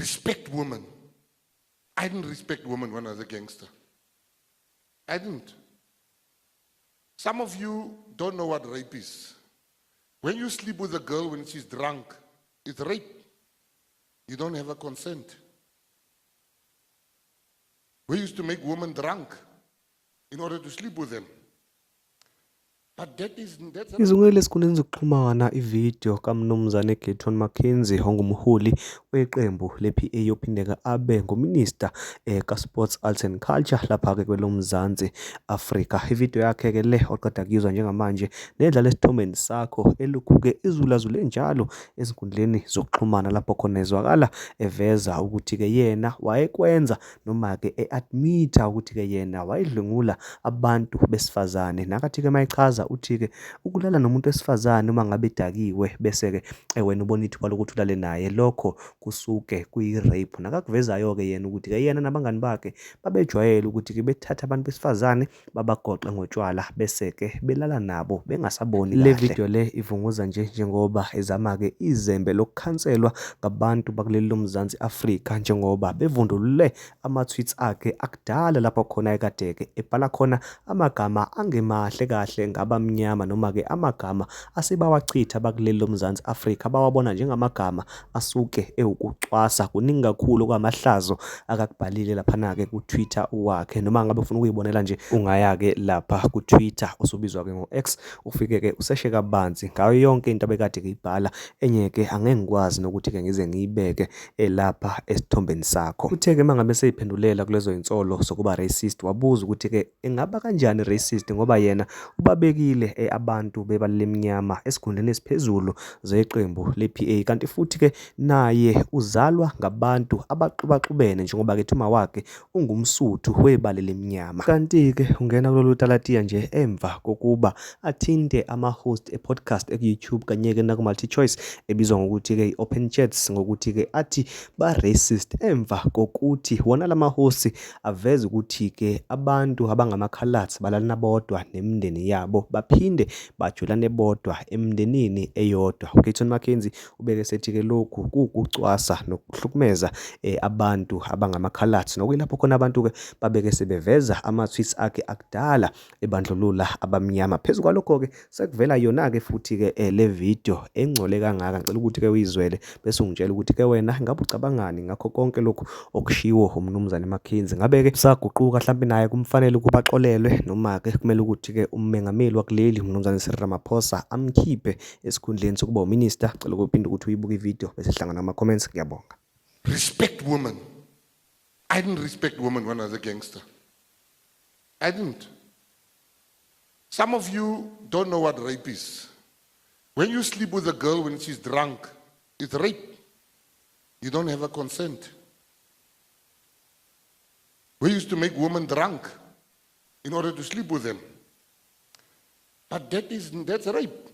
Respect women. I didn't respect women when I was a gangster. I didn't. Some of you don't know what rape is. When you sleep with a girl when she's drunk, it's rape. You don't have a consent. We used to make women drunk in order to sleep with them. But that's Izungile esikhundleni zokuxhumana ividiyo kaMnumzane Gayton McKenzie ongumholi weqembu le-PA yophindeka abe nguminista ka-Sports, Arts and Culture lapha-ke kwelomzansi Afrika. Ividiyo yakhe-ke le oqeda kuyizwa njengamanje nedlala esithombeni sakho elokhu-ke izulazule njalo ezinkundleni zokuxhumana lapho khona ezwakala eveza ukuthi-ke yena wayekwenza noma-ke e-admit-a ukuthi-ke yena wayedlwengula abantu besifazane. Nakathi-ke mayichaza uthi-ke ukulala nomuntu wesifazane uma ngabe edakiwe bese-ke wena ubona ithuba lokuthi ulale naye, lokho kusuke kuyi-rape. Nakakuvezayo-ke yena ukuthi-ke yena nabangani bakhe babejwayele ukuthi-ke bethatha abantu besifazane babagoqe ngotshwala bese-ke belala nabo bengasaboni kahle. Le video le ivunguza njengoba ezama-ke izembe lokukhanselwa ngabantu bakuleli lomzansi Afrika njengoba bevundulule ama-tweets akhe akudala lapho khona ekade-ke ebhala khona amagama angemahle kahle ngabamnyama noma-ke amagama asebawachitha bakuleli lomzansi Afrika bawabona njengamagama asuke ewukucwasa. Kuningi kakhulu kwamahlazo akakubhalile laphana-ke ku-Twitter wakhe, noma ngabe ufuna ukuyibonela nje ungaya-ke lapha ku-Twitter osubizwa-ke ngo-X, ufike-ke useshe kabanzi ngayo yonke into abekade ngiyibhala. Enye-ke angeke ngikwazi nokuthi-ke ngize ngiyibeke lapha esithombeni sakho. Uthe-ke mangabe seyiphendulela kulezo insolo zokuba racist, wabuza ukuthi-ke engaba kanjani racist ngoba yena ubabekile abantu bebala lemnyama esikhundleni esiphezulu zeqembu le-PA, kanti futhi-ke naye uzalwa ngabantu abaxubaxubene njengoba-ke thuma wakhe ungumSuthu webala lemnyama. Kanti-ke ungena kulolu talatiya nje emva kokuba athinte ama-host e-podcast eku-YouTube kanye-ke naku-MultiChoice ebizwa ngokuthi-ke i-Open Chats, ngokuthi-ke athi ba-racist emva kokuthi wona lama-host aveza ukuthi-ke abantu abangamakhaladi balalana bodwa nemindeni yabo baphinde bajwelane bodwa emndenini eyodwa. UGayton McKenzie ubeke sethi-ke lokhu kuwukucwasa nokuhlukumeza abantu abangamakhaladi, nokuyilapho khona abantu-ke babeke sebeveza ama-tweets akhe akudala ebandlulula abamnyama. Phezu kwalokho-ke sekuvela yona-ke futhi-ke le video engcole kangaka. Ngicela ukuthi-ke uyizwele bese ungitshela ukuthi-ke wena ngabe ucabangani ngakho konke lokhu okushiwo uMnumzane McKenzie. Ngabe-ke saguquka mhlawumbe naye kumfanele ukuba axolelwe noma-ke kumele ukuthi-ke umengameli wakuleli uMnumzane Cyril Ramaphosa amkhiphe esikhundleni sokuba uminista? Cela ukuphinde ukuthi uyibuke ivideo bese hlangana ama-comments. Ngiyabonga. respect women. I didn't respect women when I was a gangster. I didn't. Some of you don't know what rape is. When you sleep with a girl when she's drunk, it's rape. You don't have a consent. We used to make women drunk in order to sleep with them. But that's rape.